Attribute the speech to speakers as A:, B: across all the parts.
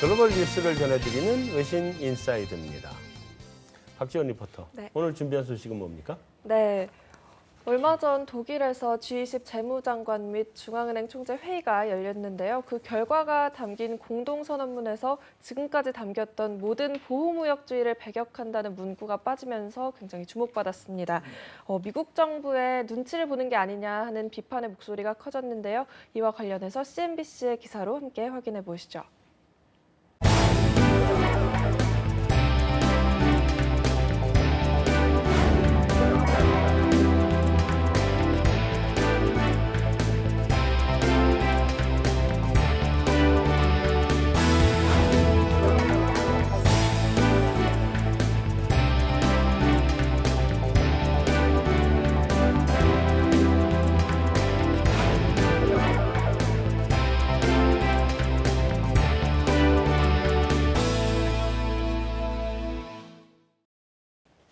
A: 글로벌 뉴스를 전해드리는 외신 인사이드입니다. 박지원 리포터,
B: 네.
A: 오늘 준비한 소식은 뭡니까?
B: 네. 얼마 전 독일에서 G20 재무장관 및 중앙은행 총재 회의가 열렸는데요. 그 결과가 담긴 공동선언문에서 지금까지 담겼던 모든 보호무역주의를 배격한다는 문구가 빠지면서 굉장히 주목받았습니다. 미국 정부의 눈치를 보는 게 아니냐 하는 비판의 목소리가 커졌는데요. 이와 관련해서 CNBC의 기사로 함께 확인해 보시죠.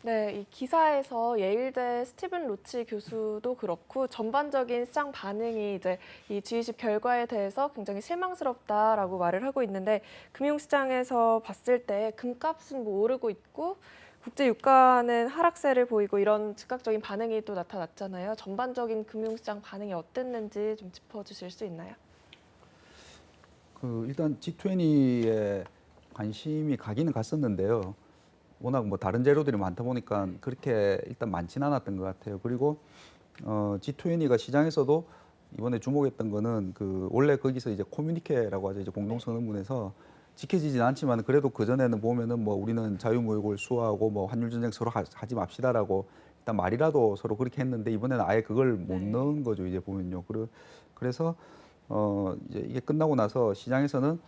B: 네, 이 기사에서 예일대 스티븐 로치 교수도 그렇고 전반적인 시장 반응이 이제 이 G20 결과에 대해서 굉장히 실망스럽다라고 말을 하고 있는데 금융시장에서 봤을 때 금값은 뭐 오르고 있고 국제 유가는 하락세를 보이고 이런 즉각적인 반응이 또 나타났잖아요. 전반적인 금융시장 반응이 어땠는지 좀 짚어주실 수 있나요?
C: 일단 G20에 관심이 가기는 갔었는데요. 워낙 뭐 다른 재료들이 많다 보니까 그렇게 일단 많지는 않았던 것 같아요. 그리고 G20가 시장에서도 이번에 주목했던 거는 원래 거기서 이제 커뮤니케라고 하죠. 이제 공동선언문에서 지켜지진 않지만 그래도 그 전에는 보면은 뭐 우리는 자유무역을 수호하고 뭐 환율 전쟁 서로 하지 맙시다라고 일단 말이라도 서로 그렇게 했는데 이번에는 아예 그걸 못 넣은 거죠. 이제 보면요. 그래서 이제 이게 끝나고 나서 시장에서는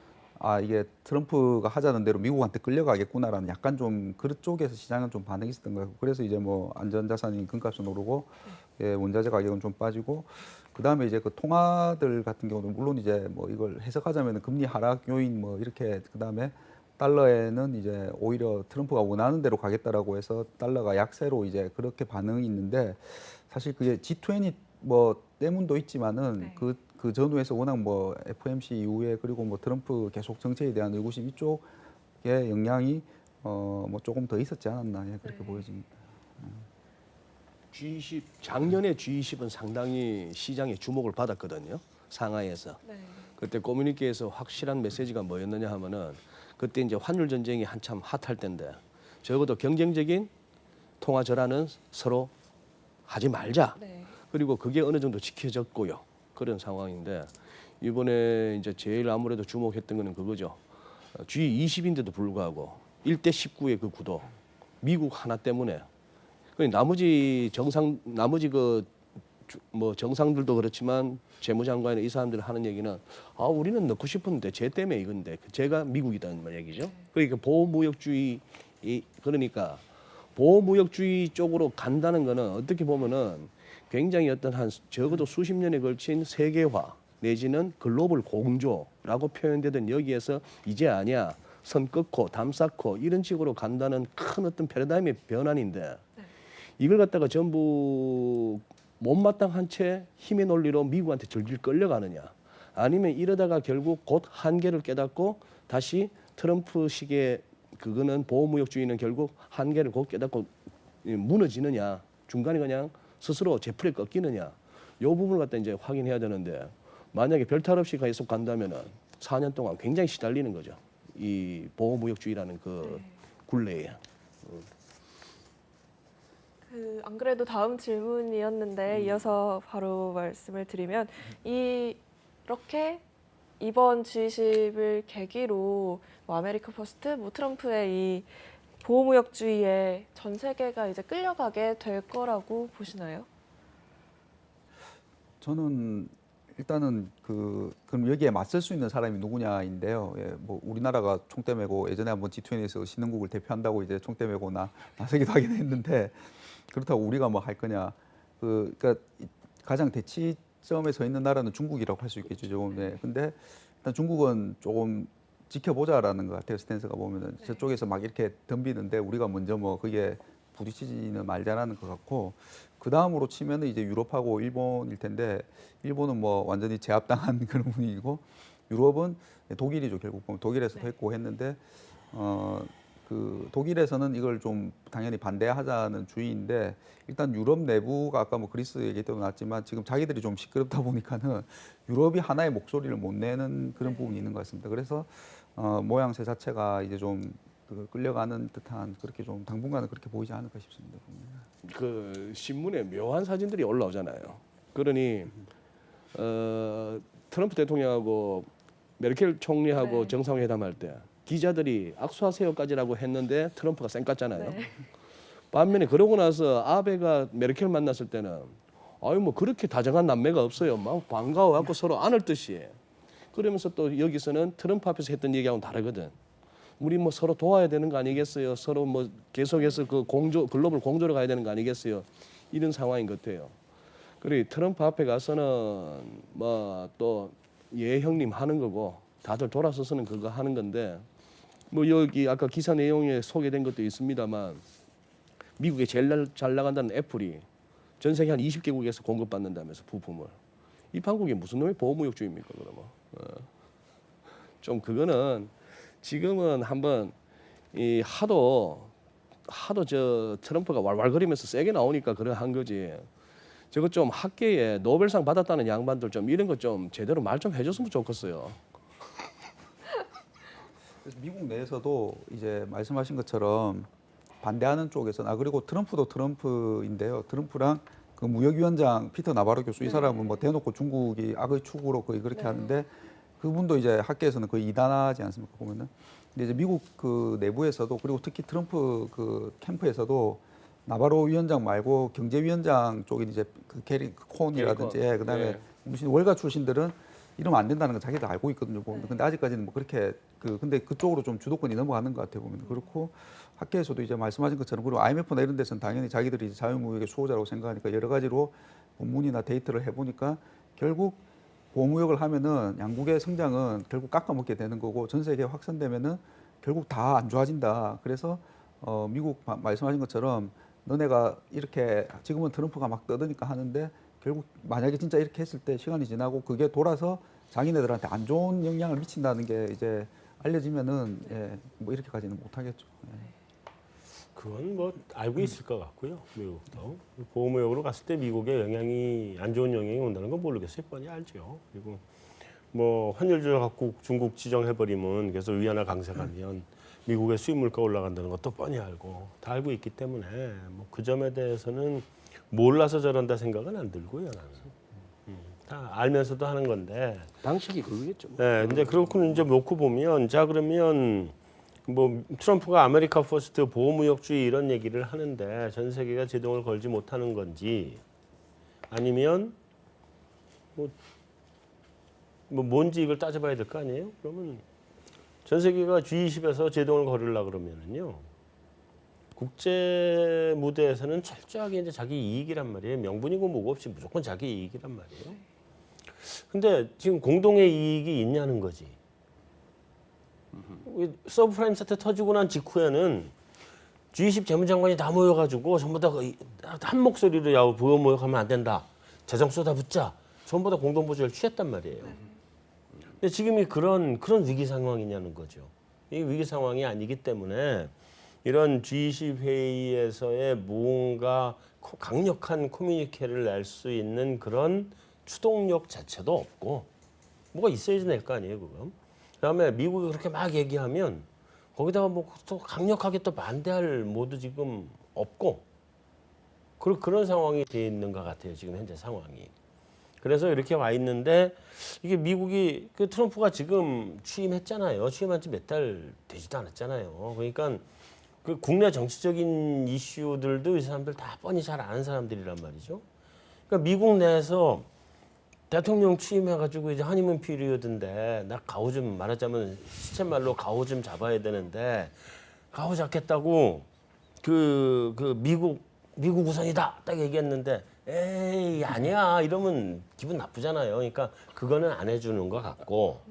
C: 이게 트럼프가 하자는 대로 미국한테 끌려가겠구나라는 약간 좀 그쪽에서 시장은 좀 반응이 있었던 거예요. 그래서 이제 뭐 안전자산인 금값은 오르고 예, 원자재 가격은 좀 빠지고 그다음에 이제 그 통화들 같은 경우는 물론 이제 뭐 이걸 해석하자면 금리 하락 요인 뭐 이렇게 그다음에 달러에는 이제 오히려 트럼프가 원하는 대로 가겠다라고 해서 달러가 약세로 이제 그렇게 반응이 있는데 사실 그게 G20 뭐 때문도 있지만은 그 전후에서 워낙 뭐 FOMC 이후에 그리고 뭐 트럼프 계속 정책에 대한 의구심 이쪽에 영향이 뭐 조금 더 있었지 않았나 그렇게 보여집니다.
D: G20 작년에 G20은 상당히 시장의 주목을 받았거든요. 상하이에서.
B: 네.
D: 그때 커뮤니케에서 확실한 메시지가 뭐였느냐 하면은 그때 이제 환율 전쟁이 한참 핫할 때인데 적어도 경쟁적인 통화 전환은 서로 하지 말자.
B: 네.
D: 그리고 그게 어느 정도 지켜졌고요. 그런 상황인데 이번에 이제 제일 아무래도 주목했던 거는 그거죠. G20인데도 불구하고 1대 19의 그 구도. 미국 하나 때문에. 나머지 뭐 정상들도 그렇지만 재무장관이나 이 사람들이 하는 얘기는 우리는 넣고 싶은데 쟤 때문에 이건데 제가 미국이다는 얘기죠. 그러니까 보호무역주의 그러니까 보호무역주의 쪽으로 간다는 거는 어떻게 보면은 굉장히 어떤 한 적어도 수십 년에 걸친 세계화 내지는 글로벌 공조라고 표현되던 여기에서 이제 아니야 선 끊고 담 쌓고 이런 식으로 간다는 큰 어떤 패러다임의 변환인데 이걸 갖다가 전부 못마땅한 채 힘의 논리로 미국한테 절질 끌려가느냐 아니면 이러다가 결국 곧 한계를 깨닫고 다시 트럼프식의 그거는 보호무역주의는 결국 한계를 곧 깨닫고 무너지느냐 중간에 그냥 스스로 제풀에 꺾이느냐 이 부분을 갖다 이제 확인해야 되는데 만약에 별탈 없이 계속 간다면은 4년 동안 굉장히 시달리는 거죠. 이 보호무역주의라는 그 굴레에.
B: 안 그래도 다음 질문이었는데 이어서 바로 말씀을 드리면 이렇게 이번 G20을 계기로 뭐 아메리카 퍼스트, 뭐 트럼프의 이 보호무역주의에 전 세계가 이제 끌려가게 될 거라고 보시나요?
C: 저는 일단은 그럼 여기에 맞설 수 있는 사람이 누구냐인데요. 예, 뭐 우리나라가 총대 메고 예전에 한번 G20에서 신흥국을 대표한다고 이제 총대 메고 나서기도 하긴 했는데 그렇다고 우리가 뭐 할 거냐? 그러니까 가장 대치점에 서 있는 나라는 중국이라고 할 수 있겠죠. 조금. 네. 근데 일단 중국은 조금 지켜보자라는 것 같아요. 스탠스가 보면은 저쪽에서 막 이렇게 덤비는데 우리가 먼저 뭐 그게 부딪히지는 말자라는 것 같고 그 다음으로 치면은 이제 유럽하고 일본일 텐데 일본은 뭐 완전히 제압당한 그런 분위기고 유럽은 독일이죠. 결국 보면 독일에서도 했고 했는데 그 독일에서는 이걸 좀 당연히 반대하자는 주의인데 일단 유럽 내부가 아까 뭐 그리스 얘기 때도 나왔지만 지금 자기들이 좀 시끄럽다 보니까는 유럽이 하나의 목소리를 못 내는 그런 부분이 있는 것 같습니다. 그래서 모양새 자체가 이제 좀 끌려가는 듯한 그렇게 좀 당분간은 그렇게 보이지 않을까 싶습니다.
D: 그 신문에 묘한 사진들이 올라오잖아요. 그러니 트럼프 대통령하고 메르켈 총리하고
B: 네.
D: 정상회담할 때 기자들이 악수하세요까지라고 했는데 트럼프가 쌩깠잖아요.
B: 네.
D: 반면에 그러고 나서 아베가 메르켈 만났을 때는 아유 뭐 그렇게 다정한 남매가 없어요. 막 반가워갖고 서로 안을 듯이. 그러면서 또 여기서는 트럼프 앞에서 했던 얘기하고는 다르거든. 우리 뭐 서로 도와야 되는 거 아니겠어요? 서로 뭐 계속해서 그 글로벌 공조로 가야 되는 거 아니겠어요? 이런 상황인 것 같아요. 그리고 트럼프 앞에 가서는 뭐 또 예 형님 하는 거고 다들 돌아서서는 그거 하는 건데 뭐 여기 아까 기사 내용에 소개된 것도 있습니다만 미국에 제일 잘 나간다는 애플이 전 세계 한 20개국에서 공급받는다면서 부품을 이 판국이 무슨 놈의 보호무역주의입니까 그러면 좀 그거는 지금은 한번 이 하도 저 트럼프가 왈왈거리면서 세게 나오니까 그래 한 거지. 저거 좀 학계에 노벨상 받았다는 양반들 좀 이런 거 좀 제대로 말 좀 해줬으면 좋겠어요.
C: 그래서 미국 내에서도 이제 말씀하신 것처럼 반대하는 쪽에서는 그리고 트럼프도 트럼프인데요. 트럼프랑 그 무역위원장 피터 나바로 교수 이 사람은 뭐 대놓고 중국이 악의 축으로 거의 그렇게 하는데 그분도 이제 학계에서는 거의 이단하지 않습니까 보면은. 근데 이제 미국 그 내부에서도 그리고 특히 트럼프 그 캠프에서도 나바로 위원장 말고 경제위원장 쪽인 이제 그 게리 콘이라든지 그다음에 무슨 월가 출신들은 이러면 안 된다는 건 자기도 알고 있거든요. 보면. 근데 아직까지는 뭐 그렇게 근데 그쪽으로 좀 주도권이 넘어가는 것 같아요 보면. 그렇고 학계에서도 이제 말씀하신 것처럼 그리고 IMF나 이런 데서는 당연히 자기들이 이제 자유무역의 수호자라고 생각하니까 여러 가지로 본문이나 데이터를 해보니까 결국 보호무역을 하면은 양국의 성장은 결국 깎아먹게 되는 거고 전 세계에 확산되면은 결국 다 안 좋아진다. 그래서 미국 말씀하신 것처럼 너네가 이렇게 지금은 트럼프가 막 떠드니까 하는데 결국 만약에 진짜 이렇게 했을 때 시간이 지나고 그게 돌아서 자기네들한테 안 좋은 영향을 미친다는 게 이제 알려지면은 뭐 이렇게까지는 못하겠죠.
A: 그건 뭐 알고 있을 것 같고요. 미국도 보호무역으로 갔을 때 미국의 영향이 안 좋은 영향이 온다는 건 모르겠어요. 뻔히 알죠. 그리고 뭐 환율 조작국 중국 지정해버리면 계속 위안화 강세가면 미국의 수입 물가 올라간다는 것도 뻔히 알고 다 알고 있기 때문에 뭐 그 점에 대해서는 몰라서 저런다 생각은 안 들고요. 나는 다 알면서도 하는 건데.
D: 방식이 그거겠죠. 뭐.
A: 네, 근데 그렇고 이제 놓고 보면 자 그러면 뭐 트럼프가 아메리카 퍼스트 보호무역주의 이런 얘기를 하는데 전 세계가 제동을 걸지 못하는 건지 아니면 뭐 뭔지 이걸 따져봐야 될 거 아니에요? 그러면 전 세계가 G20에서 제동을 걸으려 그러면은요 국제 무대에서는 철저하게 이제 자기 이익이란 말이에요. 명분이고 뭐고 없이 무조건 자기 이익이란 말이에요. 근데 지금 공동의 이익이 있냐는 거지. 서브프라임 사태 터지고 난 직후에는 G20 재무장관이 다 모여가지고 전부 다 한 목소리로 야 보호무역하면 안 된다. 재정 쏟아붓자. 전부 다 공동보조를 취했단 말이에요. 근데 지금이 그런 위기 상황이냐는 거죠. 이 위기 상황이 아니기 때문에 이런 G20 회의에서의 뭔가 강력한 커뮤니케를 낼 수 있는 그런 추동력 자체도 없고 뭐가 있어야지 낼 거 아니에요, 그거. 그다음에 미국이 그렇게 막 얘기하면 거기다가 뭐 또 강력하게 또 반대할 모두 지금 없고 그런 상황이 돼 있는 것 같아요, 지금 현재 상황이. 그래서 이렇게 와 있는데 이게 미국이 그 트럼프가 지금 취임했잖아요. 취임한 지 몇 달 되지도 않았잖아요. 그러니까 그 국내 정치적인 이슈들도 이 사람들 다 뻔히 잘 아는 사람들이란 말이죠. 그러니까 미국 내에서 대통령 취임해가지고 이제 허니문 피리어드인데 나 가오 좀 말하자면 시쳇말로 가오 좀 잡아야 되는데 가오 잡겠다고 그 미국 우선이다 딱 얘기했는데 에이 아니야 이러면 기분 나쁘잖아요. 그러니까 그거는 안 해주는 것 같고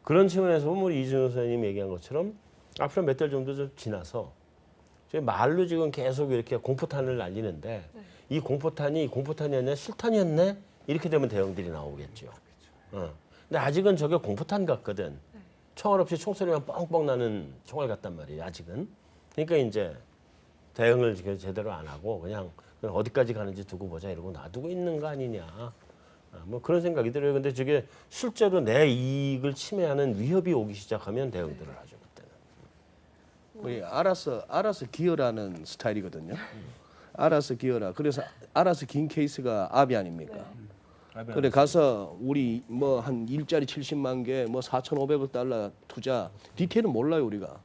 A: 그런 측면에서 보면 우리 이준호 선생님 얘기한 것처럼 앞으로 몇 달 정도 좀 지나서 저희 말로 지금 계속 이렇게 공포탄을 날리는데 이 공포탄이 아니라 실탄이었네 이렇게 되면 대응들이 나오겠죠. 근데 아직은 저게 공포탄 같거든. 총알 없이 총소리만 뻥뻥 나는 총알 같단 말이에요. 아직은. 그러니까 이제 대응을 제대로 안 하고 그냥 어디까지 가는지 두고 보자 이러고 놔두고 있는 거 아니냐. 뭐 그런 생각이 들어요. 근데 저게 실제로 내 이익을 침해하는 위협이 오기 시작하면 대응들을 하죠. 그때는.
D: 우리 알아서 기어라는 스타일이거든요. 알아서 기어라. 그래서 알아서 긴 케이스가 아비 아닙니까? 그래 가서 우리 뭐 한 일자리 70만 개, 뭐 4,500억 달러 투자 디테일은 몰라요 우리가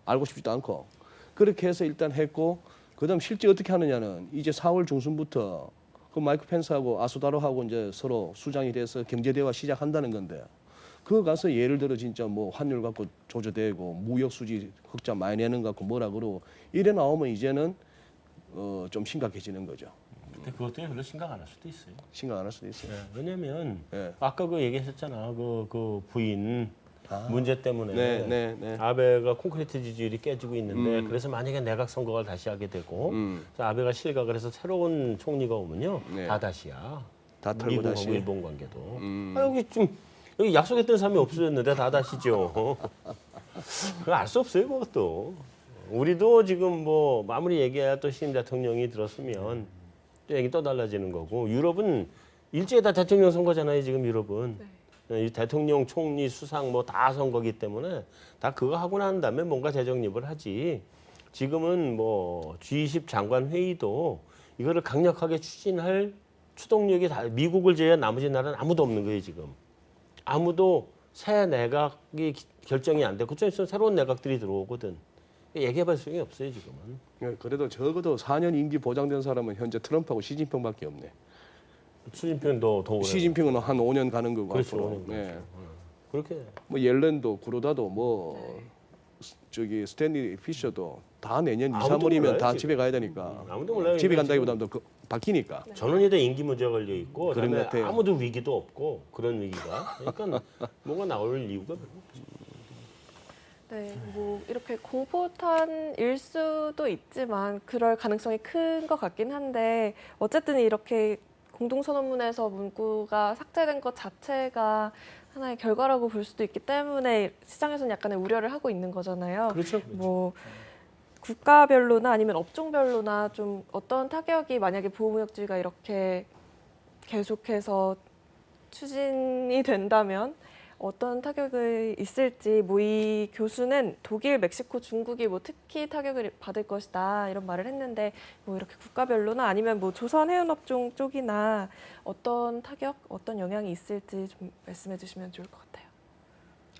D: 알고 싶지도 않고 그렇게 해서 일단 했고 그다음 실제 어떻게 하느냐는 이제 4월 중순부터 그 마이크 펜스하고 아수다로하고 이제 서로 수장이 돼서 경제 대화 시작한다는 건데 그거 가서 예를 들어 진짜 뭐 환율 갖고 조조되고 무역 수지 흑자 많이 내는 것 같고 뭐라 그러고 이래 나오면 이제는 좀 심각해지는 거죠.
A: 근데 그것 때문에 별로 심각 안 할 수도 있어요.
D: 심각 안 할 수도 있어요.
A: 왜냐면
D: 네.
A: 아까 그 얘기했었잖아. 그 부인 문제 때문에
D: 네.
A: 아베가 콘크리트 지지율이 깨지고 있는데 그래서 만약에 내각 선거를 다시 하게 되고 그래서 아베가 실각을 해서 새로운 총리가 오면요
D: 네.
A: 다 다시야.
D: 다 털고
A: 미국하고
D: 다시.
A: 일본 관계도. 여기 좀 여기 약속했던 사람이 없어졌는데 다 다시죠. 그거 알 수 없어요 그것도. 우리도 지금 뭐 마무리 얘기해야 또 신임 대통령이 들었으면 또 얘기 또 달라지는 거고 유럽은 일제히 다 대통령 선거잖아요 지금 유럽은. 이 대통령, 총리, 수상 뭐 다 선거기 때문에 다 그거 하고 난 다음에 뭔가 재정립을 하지. 지금은 뭐 G20 장관 회의도 이거를 강력하게 추진할 추동력이 다 미국을 제외한 나머지 나라는 아무도 없는 거예요 지금. 아무도 새 내각이 결정이 안 되고 그쪽에서 새로운 내각들이 들어오거든. 얘기해볼 수용이 없어요 지금은.
D: 그래도 적어도 4년 임기 보장된 사람은 현재 트럼프하고 시진핑밖에 없네.
A: 시진핑도 더 오래.
D: 시진핑은 한 5년 가는 거고
A: 그렇죠.
D: 앞으로.
A: 5년
D: 네.
A: 그렇게.
D: 뭐 옐렌도 구로다도 뭐 저기 스탠리 피셔도 다 내년 2,
A: 아무도
D: 3월이면
A: 몰라요,
D: 다
A: 지금.
D: 집에 가야 되니까.
A: 아무도 몰라요.
D: 집에
A: 이게
D: 간다기보다도 그 바뀌니까.
A: 전원이 임기 문제가 걸려 있고
D: 그런 것
A: 그다음에
D: 같아요.
A: 아무도 위기도 없고 그런 위기가. 그러니까 뭐가 나올 이유가 별로 없죠.
B: 네, 뭐 이렇게 공포탄일 수도 있지만 그럴 가능성이 큰 것 같긴 한데 어쨌든 이렇게 공동선언문에서 문구가 삭제된 것 자체가 하나의 결과라고 볼 수도 있기 때문에 시장에서는 약간의 우려를 하고 있는 거잖아요.
A: 그렇죠.
B: 뭐 국가별로나 아니면 업종별로나 좀 어떤 타격이 만약에 보호무역주의가 이렇게 계속해서 추진이 된다면 어떤 타격이 있을지 뭐 이 교수는 독일, 멕시코, 중국이 뭐 특히 타격을 받을 것이다 이런 말을 했는데 뭐 이렇게 국가별로나 아니면 뭐 조선 해운업종 쪽이나 어떤 타격, 어떤 영향이 있을지 좀 말씀해 주시면 좋을 것 같아요.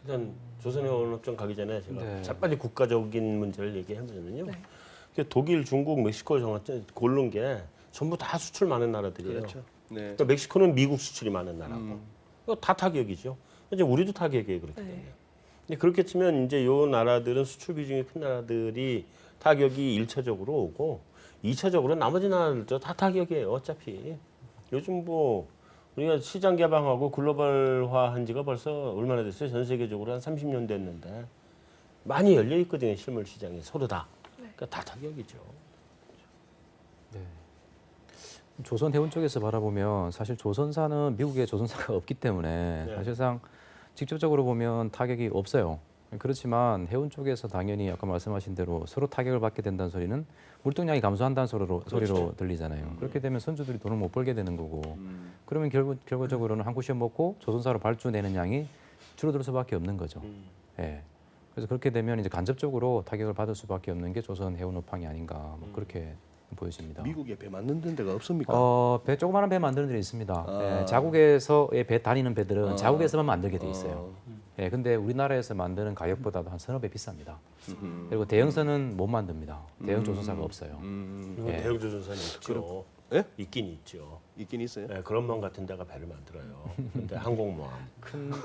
A: 일단 조선해운업종 가기 전에 제가
C: 네.
A: 빨리 국가적인 문제를 얘기하면요.
B: 네.
A: 독일, 중국, 멕시코 고른 게 전부 다 수출 많은 나라들이에요.
D: 그렇죠. 네.
A: 그러니까 멕시코는 미국 수출이 많은 나라고. 이거 다 타격이죠. 이제 우리도 타격이에요 그렇게 되면. 근데 그렇게 치면 이제 요 나라들은 수출 비중이 큰 나라들이 타격이 1차적으로 오고 2차적으로 나머지 나라들도 다 타격이에요 어차피. 요즘 뭐 우리가 시장 개방하고 글로벌화한 지가 벌써 얼마나 됐어요? 전 세계적으로 한 30년 됐는데 많이 열려 있거든요 실물 시장이 서로 다. 그러니까 다 타격이죠.
E: 조선 해운 쪽에서 바라보면 사실 조선사는 미국에 조선사가 없기 때문에
A: 네.
E: 사실상 직접적으로 보면 타격이 없어요. 그렇지만 해운 쪽에서 당연히 아까 말씀하신 대로 서로 타격을 받게 된다는 소리는 물동량이 감소한다는 소리로 들리잖아요. 그렇게 되면 선주들이 돈을 못 벌게 되는 거고 그러면 결과적으로는 한국 시험 먹고 조선사로 발주되는 양이 줄어들 수밖에 없는 거죠. 예. 그래서 그렇게 되면 이제 간접적으로 타격을 받을 수밖에 없는 게 조선 해운업황이 아닌가 뭐 그렇게 보여집니다.
D: 미국에 배 만드는 데가 없습니까?
E: 배 조그마한 배 만드는 데는 있습니다.
D: 아.
E: 예, 자국에서의 배 다니는 배들은 자국에서만 만들게 돼 있어요. 예, 근데 우리나라에서 만드는 가격보다도 한 서너 배 비쌉니다. 그리고 대형선은 못 만듭니다. 대형 조선사가 없어요.
A: 그리고
E: 예.
A: 대형 조선사는 있죠.
D: 예?
A: 있긴 있죠.
D: 있긴 있어요.
A: 네, 그런 맘 같은 데가 배를 만들어요. 근데 항공모함.
E: 근데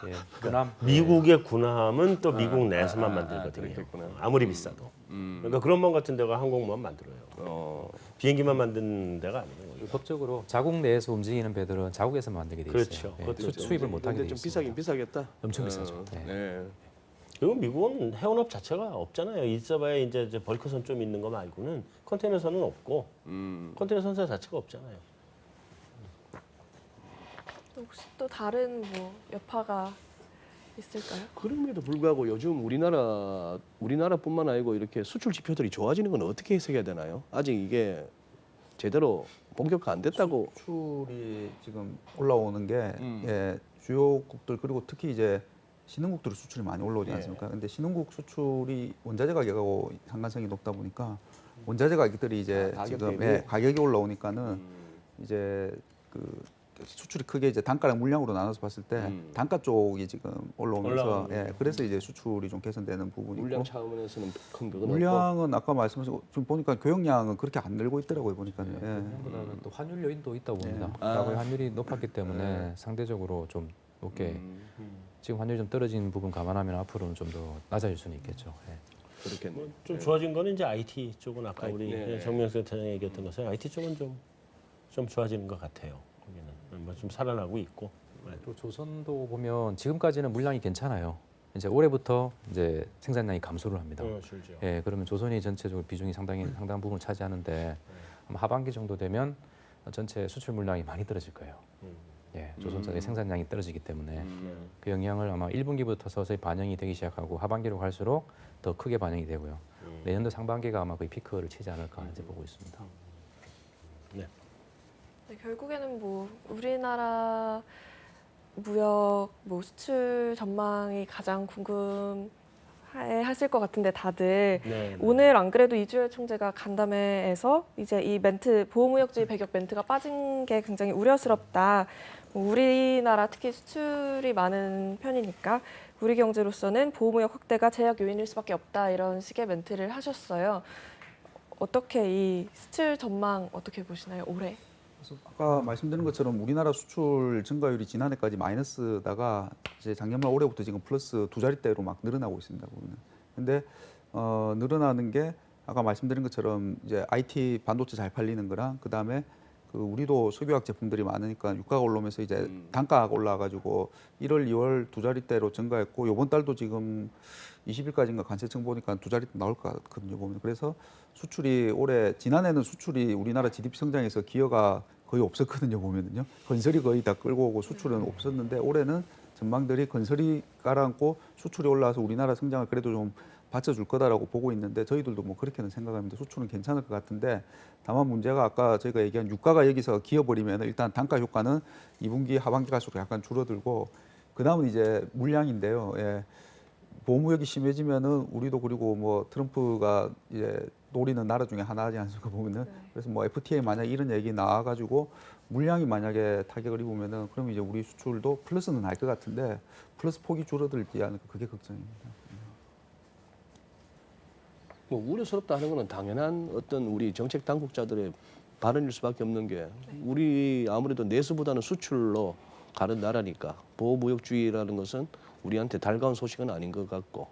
E: 예, 군함
A: 미국의 군함은 또 미국 내에서만 만들거든요.
D: 그렇겠구나.
A: 아무리 비싸도. 그러니까 그런 맘 같은 데가 항공모함 만들어요. 비행기만 만드는 데가 아니에요.
E: 법적으로 자국 내에서 움직이는 배들은 자국에서 만들게 돼 있어요.
A: 그렇죠.
E: 예,
A: 그것도
E: 수입을 못 하게
D: 근데
E: 돼
D: 좀
E: 있습니다.
D: 비싸긴 비싸겠다.
E: 엄청 비싸죠. 네.
D: 네.
A: 그리고 미국은 해운업 자체가 없잖아요. 있어봐야 이제 벌크선 좀 있는 거 말고는 컨테이너선은 없고 컨테이너 선사 자체가 없잖아요.
B: 혹시 또 다른 뭐 여파가 있을까요?
D: 그럼에도 불구하고 요즘 우리나라뿐만 아니고 이렇게 수출 지표들이 좋아지는 건 어떻게 해석해야 되나요? 아직 이게 제대로 본격화 안 됐다고.
C: 수출이 지금 올라오는 게 예, 주요국들 그리고 특히 이제 신흥국들 수출이 많이 올라오지
D: 예.
C: 않습니까? 근데 신흥국 수출이 원자재 가격하고 상관성이 높다 보니까 원자재 가격들이 이제
D: 가격
C: 지금
D: 대비?
C: 예, 가격이 올라오니까는 이제 그 수출이 크게 이제 단가랑 물량으로 나눠서 봤을 때 단가 쪽이 지금 올라오면서
A: 올라가는
C: 예, 그래서 이제 수출이 좀 개선되는 부분이
D: 물량
C: 있고
D: 차원에서는 큰 그건 없고.
C: 물량은 아까 말씀하신 좀 보니까 교역량은 그렇게 안 늘고 있더라고요 보니까요. 예.
E: 그보다는 또 환율 요인도 있다고 봅니다.
D: 아.
E: 과거에 환율이 높았기 때문에 상대적으로 좀 높게 지금 환율이 좀 떨어진 부분 감안하면 앞으로는 좀 더 낮아질 수는 있겠죠. 예.
D: 그렇겠네.
A: 좀 좋아진 거는 이제 IT 쪽은 아까 우리
D: 네.
A: 정명 센터장이 얘기했던 것은 IT 쪽은 좀 좋아지는 것 같아요. 거기는 뭐좀 살아나고 있고.
E: 또 조선도 보면 지금까지는 물량이 괜찮아요. 이제 올해부터 이제 생산량이 감소를 합니다.
A: 줄죠.
E: 예, 그러면 조선이 전체적으로 비중이 상당 부분 차지하는데 아마 하반기 정도 되면 전체 수출 물량이 많이 떨어질 거예요. 예, 조선사의 생산량이 떨어지기 때문에 그 영향을 아마 1분기부터 서서히 반영이 되기 시작하고 하반기로 갈수록 더 크게 반영이 되고요. 내년도 상반기가 아마 거의 피크를 치지 않을까 이제 보고 있습니다.
B: 네, 결국에는 뭐 우리나라 무역, 뭐 수출 전망이 가장 궁금해하실 것 같은데 다들
A: 네.
B: 오늘 안 그래도 이주열 총재가 간담회에서 이제 이 멘트 보호무역주의 배격 멘트가 빠진 게 굉장히 우려스럽다. 뭐 우리나라 특히 수출이 많은 편이니까 우리 경제로서는 보호무역 확대가 제약 요인일 수밖에 없다 이런 식의 멘트를 하셨어요. 어떻게 이 수출 전망 어떻게 보시나요 올해?
C: 그래서 아까 말씀드린 것처럼 우리나라 수출 증가율이 지난해까지 마이너스다가 이제 작년 말 올해부터 지금 플러스 두 자릿대로 막 늘어나고 있습니다. 보면. 근데 늘어나는 게 아까 말씀드린 것처럼 이제 IT 반도체 잘 팔리는 거랑 그 다음에 그 우리도 석유화학 제품들이 많으니까 유가가 올라오면서 이제 단가가 올라가지고 1월, 2월 두 자릿대로 증가했고 이번 달도 지금 20일까지인가 관세청 보니까 두 자릿대 나올 것 같거든요. 보면 그래서 수출이 올해 지난해는 수출이 우리나라 GDP 성장에서 기여가 거의 없었거든요. 보면은요 건설이 거의 다 끌고 오고 수출은 없었는데 올해는 전망들이 건설이 깔아앉고 수출이 올라와서 우리나라 성장을 그래도 좀 받쳐줄 거다라고 보고 있는데 저희들도 뭐 그렇게는 생각합니다. 수출은 괜찮을 것 같은데 다만 문제가 아까 저희가 얘기한 유가가 여기서 기어버리면 일단 단가 효과는 2분기 하반기 갈수록 약간 줄어들고 그 다음은 이제 물량인데요. 예. 보호무역이 심해지면은 우리도 그리고 뭐 트럼프가 이제 노리는 나라 중에 하나지 않습니까 보면은 그래서 뭐 FTA 만약 이런 얘기 나와가지고 물량이 만약에 타격을 입으면은 그러면 이제 우리 수출도 플러스는 날 것 같은데 플러스 폭이 줄어들지 않을까 그게 걱정입니다.
D: 뭐 우려스럽다 하는 거는 당연한 어떤 우리 정책 당국자들의 발언일 수밖에 없는 게 우리 아무래도 내수보다는 수출로 가는 나라니까 보호무역주의라는 것은 우리한테 달가운 소식은 아닌 것 같고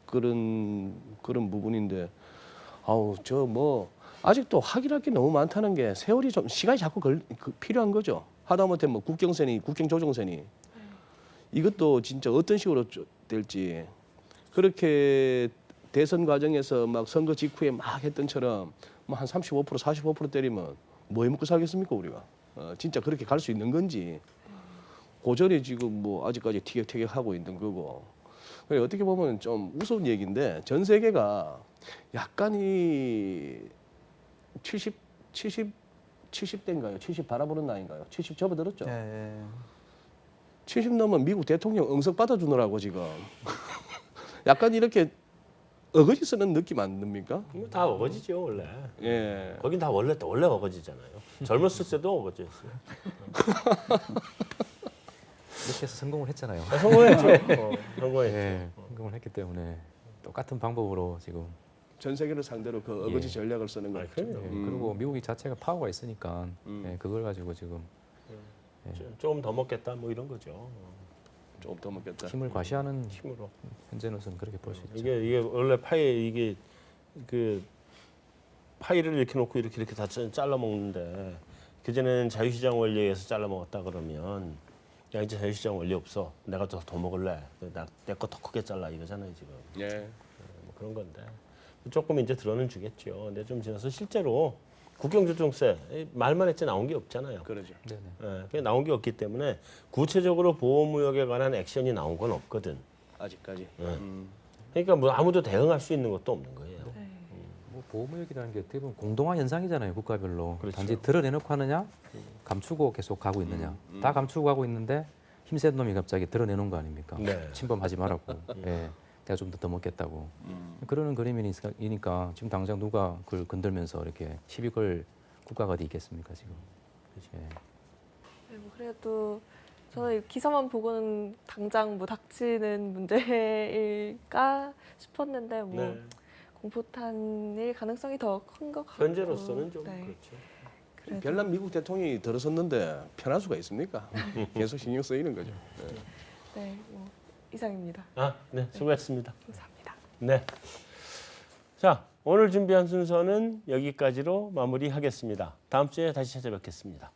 D: 그런 부분인데 아우 저 뭐 아직도 확인할 게 너무 많다는 게 세월이 좀 시간이 자꾸 필요한 거죠. 하다못해 뭐 국경조정선이 이것도 진짜 어떤 식으로 될지 그렇게 대선 과정에서 막 선거 직후에 막 했던처럼 뭐 한 35% 45% 때리면 뭐 해먹고 살겠습니까 우리가 진짜 그렇게 갈 수 있는 건지 고전에 지금 뭐 아직까지 티격태격하고 있는 거고 어떻게 보면 좀 우스운 얘기인데 전 세계가 약간 이 70대인가요? 70 바라보는 나이인가요? 70 접어들었죠?
C: 예.
D: 70 넘으면 미국 대통령 응석 받아주느라고 지금 약간 이렇게 어거지 쓰는 느낌 안 듭니까?
A: 이거 다 어거지죠 원래.
D: 예.
A: 거긴 다 원래 어거지잖아요. 젊었을 때도 어거지였어요.
E: 이렇게 해서 성공을 했잖아요.
A: 성공했죠. 성공했죠.
E: 예, 성공을 했기 때문에 똑같은 방법으로 지금
D: 전 세계를 상대로 그 어거지 전략을 쓰는 거죠.
A: 그럼요.
E: 예, 그리고 미국이 자체가 파워가 있으니까 예, 그걸 가지고 지금
A: 조금 더 먹겠다 뭐 이런 거죠.
D: 조금 더 먹겠다.
E: 힘을 과시하는
A: 힘으로.
E: 현재로서는 그렇게 볼 수 있죠.
A: 이게 원래 파이 이게 그 파이를 이렇게 놓고 이렇게 다 잘라 먹는데 그 전에는 자유시장 원리에 의해서 잘라 먹었다 그러면 야 이제 자유시장 원리 없어. 내가 더 먹을래. 내 거 더 크게 잘라 이거잖아요 지금.
D: 예.
A: 뭐 그런 건데 조금 이제 들어는 주겠죠. 근데 좀 지나서 실제로 국경조정세 말만 했지 나온 게 없잖아요.
D: 그러죠.
E: 네네.
A: 예, 그게 나온 게 없기 때문에 구체적으로 보호무역에 관한 액션이 나온 건 없거든.
D: 아직까지.
A: 그러니까 뭐 아무도 대응할 수 있는 것도 없는 거예요.
E: 뭐 보호무역이라는 게 어떻게 보면 공동화 현상이잖아요, 국가별로.
A: 그렇죠.
E: 단지 드러내놓고 하느냐, 감추고 계속 가고 있느냐. 다 감추고 가고 있는데 힘센 놈이 갑자기 드러내놓은 거 아닙니까?
A: 네.
E: 침범하지 말라고. 예, 내가 좀 더 먹겠다고. 그러는 그림이니까 지금 당장 누가 그걸 건들면서 이렇게 시비 걸 국가가 어디 있겠습니까, 지금. 예.
B: 네, 뭐 그래도 저는 이 기사만 보고는 당장 뭐 닥치는 문제일까 싶었는데 뭐
A: 네.
B: 공포탄일 가능성이 더 큰 것 같고
A: 현재로서는 좀
B: 네,
A: 그렇죠.
B: 그래도
D: 별난 미국 대통령이 들어섰는데 편할 수가 있습니까? 계속 신경 쓰이는 거죠.
B: 네, 뭐 이상입니다.
A: 아, 네, 수고했습니다.
B: 감사합니다.
A: 네. 자, 오늘 준비한 순서는 여기까지로 마무리하겠습니다. 다음 주에 다시 찾아뵙겠습니다.